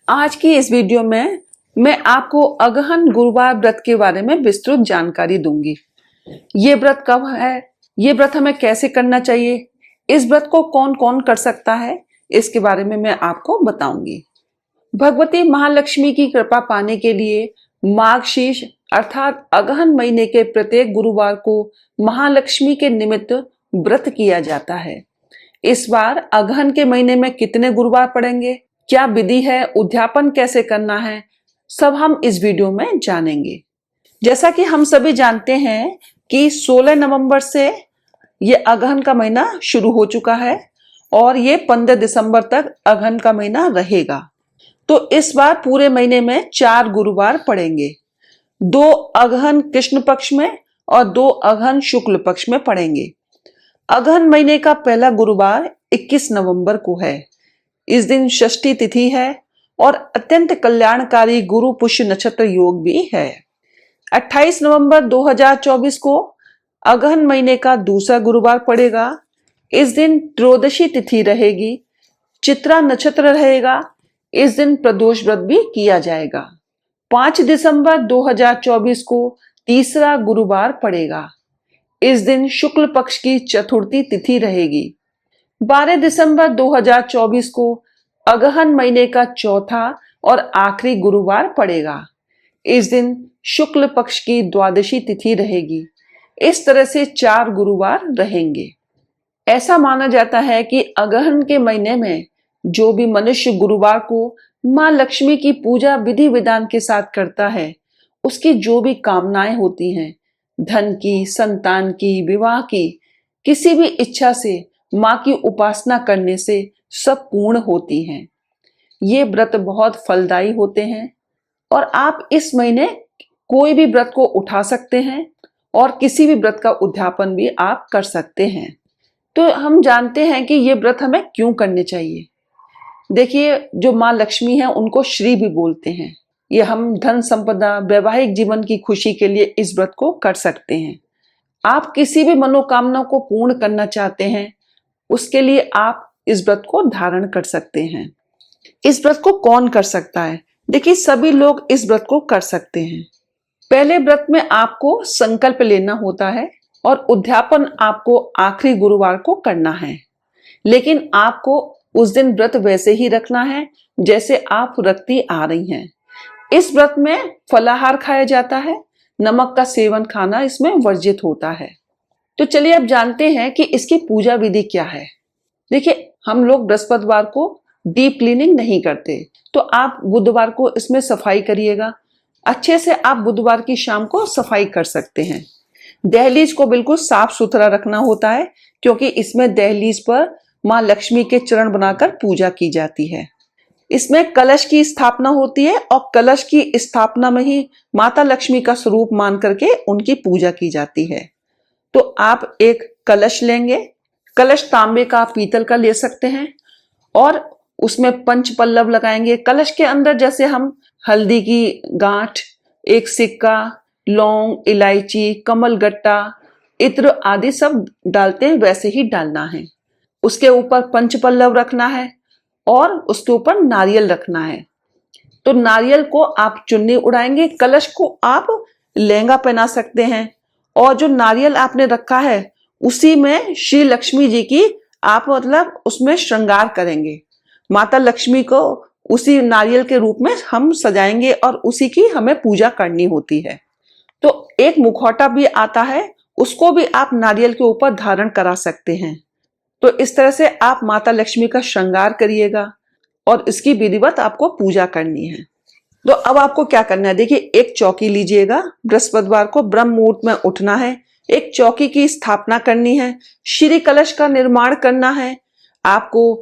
आज की इस वीडियो में मैं आपको अगहन गुरुवार व्रत के बारे में विस्तृत जानकारी दूंगी। ये व्रत कब है, ये व्रत हमें कैसे करना चाहिए, इस व्रत को कौन कौन कर सकता है, इसके बारे में मैं आपको बताऊंगी। भगवती महालक्ष्मी की कृपा पाने के लिए माघशीर्ष अर्थात अगहन महीने के प्रत्येक गुरुवार को महालक्ष्मी के निमित्त व्रत किया जाता है। इस बार अगहन के महीने में कितने गुरुवार पड़ेंगे, क्या विधि है, उद्यापन कैसे करना है, सब हम इस वीडियो में जानेंगे। जैसा कि हम सभी जानते हैं कि 16 नवंबर से ये अगहन का महीना शुरू हो चुका है और ये 15 दिसंबर तक अगहन का महीना रहेगा। तो इस बार पूरे महीने में 4 गुरुवार पड़ेंगे। 2 अगहन कृष्ण पक्ष में और 2 अगहन शुक्ल पक्ष में पड़ेंगे। अगहन महीने का पहला गुरुवार 21 नवंबर को है। इस दिन षष्ठी तिथि है और अत्यंत कल्याणकारी गुरु पुष्य नक्षत्र योग भी है। 28 नवंबर 2024 को अगहन महीने का दूसरा गुरुवार पड़ेगा। इस दिन त्रयोदशी तिथि रहेगी, चित्रा नक्षत्र रहेगा। इस दिन प्रदोष व्रत भी किया जाएगा। 5 दिसंबर 2024 को तीसरा गुरुवार पड़ेगा। इस दिन शुक्ल पक्ष की चतुर्थी तिथि रहेगी। 12 दिसंबर 2024 को अगहन महीने का चौथा और आखिरी गुरुवार पड़ेगा। इस दिन शुक्ल पक्ष की द्वादशी तिथि रहेगी। इस तरह से 4 गुरुवार रहेंगे। ऐसा माना जाता है कि अगहन के महीने में जो भी मनुष्य गुरुवार को मां लक्ष्मी की पूजा विधि विधान के साथ करता है, उसकी जो भी कामनाएं होती हैं, धन की, संतान की, विवाह की, किसी भी इच्छा से मां की उपासना करने से सब पूर्ण होती हैं। ये व्रत बहुत फलदायी होते हैं और आप इस महीने कोई भी व्रत को उठा सकते हैं और किसी भी व्रत का उद्यापन भी आप कर सकते हैं। तो हम जानते हैं कि ये व्रत हमें क्यों करने चाहिए। देखिए, जो मां लक्ष्मी है उनको श्री भी बोलते हैं। ये हम धन संपदा, वैवाहिक जीवन की खुशी के लिए इस व्रत को कर सकते हैं। आप किसी भी मनोकामना को पूर्ण करना चाहते हैं, उसके लिए आप इस व्रत को धारण कर सकते हैं। इस व्रत को कौन कर सकता है? देखिए, सभी लोग इस व्रत को कर सकते हैं। पहले व्रत में आपको संकल्प लेना होता है और उद्यापन आपको आखिरी गुरुवार को करना है, लेकिन आपको उस दिन व्रत वैसे ही रखना है जैसे आप रखती आ रही हैं। इस व्रत में फलाहार खाया जाता है, नमक का सेवन खाना इसमें वर्जित होता है। तो चलिए अब जानते हैं कि इसकी पूजा विधि क्या है। देखिए, हम लोग बृहस्पतिवार को डीप क्लीनिंग नहीं करते, तो आप बुधवार को इसमें सफाई करिएगा। अच्छे से आप बुधवार की शाम को सफाई कर सकते हैं। दहलीज को बिल्कुल साफ सुथरा रखना होता है, क्योंकि इसमें दहलीज पर मां लक्ष्मी के चरण बनाकर पूजा की जाती है। इसमें कलश की स्थापना होती है और कलश की स्थापना में ही माता लक्ष्मी का स्वरूप मान करके उनकी पूजा की जाती है। तो आप एक कलश लेंगे, कलश तांबे का, पीतल का ले सकते हैं और उसमें पंच पल्लव लगाएंगे। कलश के अंदर जैसे हम हल्दी की गांठ, एक सिक्का, लौंग, इलायची, कमल गट्टा, इत्र आदि सब डालते हैं, वैसे ही डालना है। उसके ऊपर पंच पल्लव रखना है और उसके ऊपर नारियल रखना है। तो नारियल को आप चुन्नी उड़ाएंगे, कलश को आप लहंगा पहना सकते हैं और जो नारियल आपने रखा है उसी में श्री लक्ष्मी जी की आप मतलब उसमें श्रृंगार करेंगे। माता लक्ष्मी को उसी नारियल के रूप में हम सजाएंगे और उसी की हमें पूजा करनी होती है। तो एक मुखौटा भी आता है, उसको भी आप नारियल के ऊपर धारण करा सकते हैं। तो इस तरह से आप माता लक्ष्मी का श्रृंगार करिएगा और इसकी विधिवत आपको पूजा करनी है। तो अब आपको क्या करना है, देखिए, एक चौकी लीजिएगा। बृहस्पतिवार को ब्रह्म मुहूर्त में उठना है, एक चौकी की स्थापना करनी है, श्री कलश का निर्माण करना है। आपको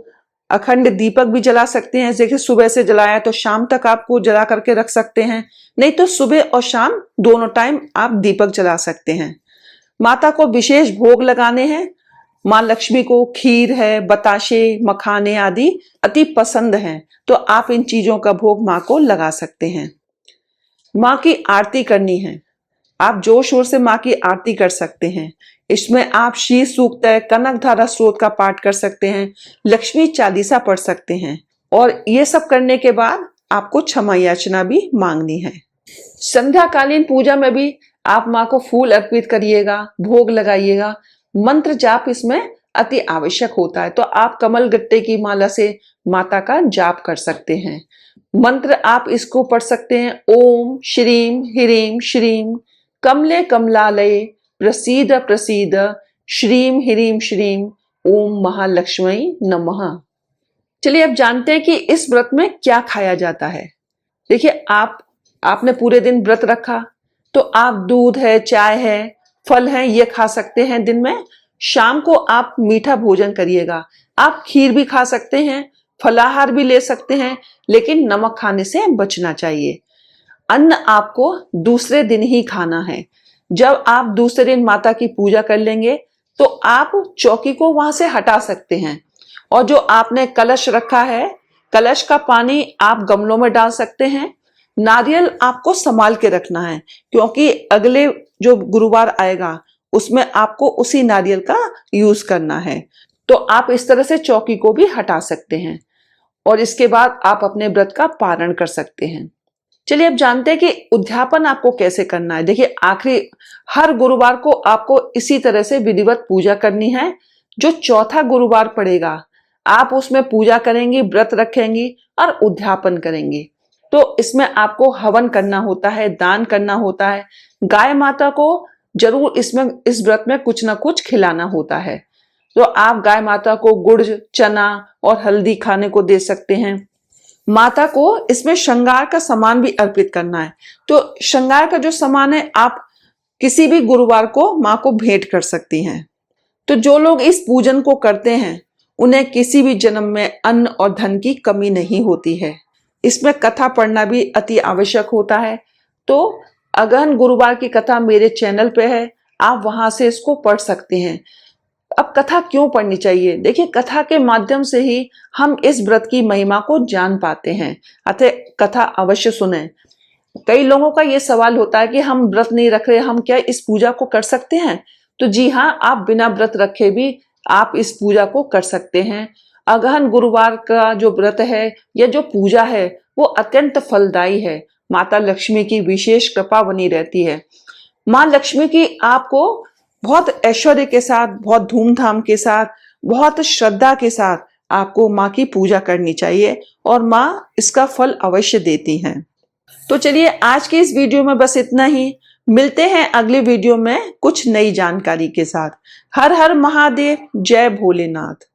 अखंड दीपक भी जला सकते हैं। देखिए, सुबह से जलाया तो शाम तक आपको जला करके रख सकते हैं, नहीं तो सुबह और शाम दोनों टाइम आप दीपक जला सकते हैं। माता को विशेष भोग लगाने हैं। मां लक्ष्मी को खीर है, बताशे, मखाने आदि अति पसंद हैं, तो आप इन चीजों का भोग मां को लगा सकते हैं। मां की आरती करनी है। आप जोर शोर से मां की आरती कर सकते हैं। इसमें आप श्री सूक्त, कनक धारा स्रोत का पाठ कर सकते हैं, लक्ष्मी चालीसा पढ़ सकते हैं। और ये सब करने के बाद आपको क्षमा याचना भी मांगनी है। संध्याकालीन पूजा में भी आप माँ को फूल अर्पित करिएगा, भोग लगाइएगा। मंत्र जाप इसमें अति आवश्यक होता है, तो आप कमल गट्टे की माला से माता का जाप कर सकते हैं। मंत्र आप इसको पढ़ सकते हैं, ओम श्रीम ह्रीम श्रीम कमले कमलालये प्रसीद प्रसीद श्रीम ह्रीम श्रीम ओम महालक्ष्मी नमः। चलिए अब जानते हैं कि इस व्रत में क्या खाया जाता है। देखिए, आपने पूरे दिन व्रत रखा तो आप दूध है, चाय है, फल है, ये खा सकते हैं दिन में। शाम को आप मीठा भोजन करिएगा। आप खीर भी खा सकते हैं, फलाहार भी ले सकते हैं, लेकिन नमक खाने से बचना चाहिए। अन्न आपको दूसरे दिन ही खाना है। जब आप दूसरे दिन माता की पूजा कर लेंगे तो आप चौकी को वहां से हटा सकते हैं, और जो आपने कलश रखा है, कलश का पानी आप गमलों में डाल सकते हैं। नारियल आपको संभाल के रखना है, क्योंकि अगले जो गुरुवार आएगा उसमें आपको उसी नारियल का यूज करना है। तो आप इस तरह से चौकी को भी हटा सकते हैं, और इसके बाद आप अपने व्रत का पारण कर सकते हैं। चलिए अब जानते हैं कि उद्यापन आपको कैसे करना है। देखिए, आखिरी हर गुरुवार को आपको इसी तरह से विधिवत पूजा करनी है। जो चौथा गुरुवार पड़ेगा आप उसमें पूजा करेंगी, व्रत रखेंगी और उद्यापन करेंगी। तो इसमें आपको हवन करना होता है, दान करना होता है। गाय माता को जरूर इसमें इस व्रत में कुछ ना कुछ खिलाना होता है। तो आप गाय माता को गुड़, चना और हल्दी खाने को दे सकते हैं। माता को इसमें श्रृंगार का सामान भी अर्पित करना है। तो श्रृंगार का जो सामान है आप किसी भी गुरुवार को माँ को भेंट कर सकती हैं। तो जो लोग इस पूजन को करते हैं उन्हें किसी भी जन्म में अन्न और धन की कमी नहीं होती है। इसमें कथा पढ़ना भी अति आवश्यक होता है। तो अगहन गुरुवार की कथा मेरे चैनल पे है, आप वहां से इसको पढ़ सकते हैं। अब कथा क्यों पढ़नी चाहिए? देखिए, कथा के माध्यम से ही हम इस व्रत की महिमा को जान पाते हैं, अतः कथा अवश्य सुने। कई लोगों का ये सवाल होता है कि हम व्रत नहीं रख रहे, हम क्या इस पूजा को कर सकते हैं? तो जी हाँ, आप बिना व्रत रखे भी आप इस पूजा को कर सकते हैं। अगहन गुरुवार का जो व्रत है या जो पूजा है वो अत्यंत फलदायी है। माता लक्ष्मी की विशेष कृपा बनी रहती है। माँ लक्ष्मी की आपको बहुत ऐश्वर्य के साथ, बहुत धूमधाम के साथ, बहुत श्रद्धा के साथ आपको माँ की पूजा करनी चाहिए, और माँ इसका फल अवश्य देती हैं। तो चलिए, आज की इस वीडियो में बस इतना ही। मिलते हैं अगले वीडियो में कुछ नई जानकारी के साथ। हर हर महादेव, जय भोलेनाथ।